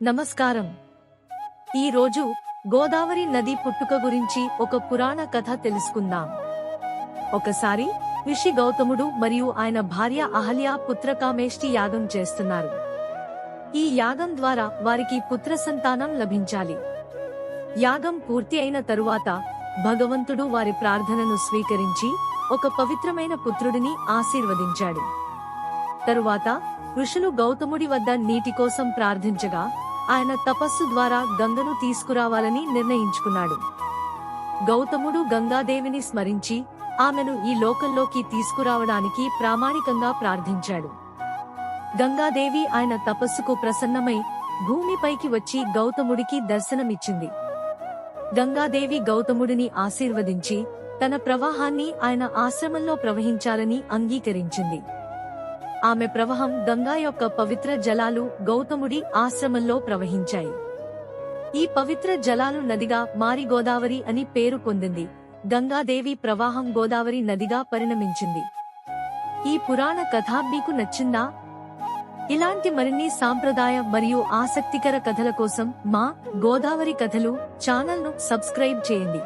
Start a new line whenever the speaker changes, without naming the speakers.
నమస్కారం. ఈ రోజు గోదావరి నది పుట్టుక గురించి ఒక పురాణ కథ తెలుసుకుందాం. ఒకసారి ఋషి గౌతముడు మరియు ఆయన భార్య అహల్య పుత్రకామేష్టి యాగం చేస్తున్నారు. ఈ యాగం ద్వారా వారికి పుత్ర సంతానం లభించాలి. యాగం పూర్తి అయిన తరువాత భగవంతుడు వారి ప్రార్థనను స్వీకరించి ఒక పవిత్రమైన పుత్రుడిని ఆశీర్వదించాడు. తరువాత ఋషులు గౌతముడి వద్ద నీటి కోసం ప్రార్థించగా ఆయన తపస్సు ద్వారా గంగను తీసుకురావాలని నిర్ణయించుకున్నాడు. గౌతముడు గంగాదేవిని స్మరించి ఆమెను ఈ లోకంలోకి తీసుకురావడానికి ప్రామాణికంగా ప్రార్థించాడు. గంగాదేవి ఆయన తపస్సుకు ప్రసన్నమై భూమిపైకి వచ్చి గౌతముడికి దర్శనమిచ్చింది. గంగాదేవి గౌతముడిని ఆశీర్వదించి తన ప్రవాహాన్ని ఆయన ఆశ్రమంలో ప్రవహించాలని అంగీకరించింది. ఆమె ప్రవాహం గంగా యొక్క పవిత్ర జలాలు గౌతముడి ఆశ్రమంలో ప్రవహించాయి. ఈ పవిత్ర జలాలు నదిగా మారి గోదావరి అని పేరు పొందింది. గంగాదేవి ప్రవాహం గోదావరి నదిగా పరిణమించింది. ఈ పురాణ కథ మీకు నచ్చిందా? ఇలాంటి మరిన్ని సాంప్రదాయ మరియు ఆసక్తికర కథల కోసం మా గోదావరి కథలు ఛానల్ను సబ్స్క్రైబ్ చేయండి.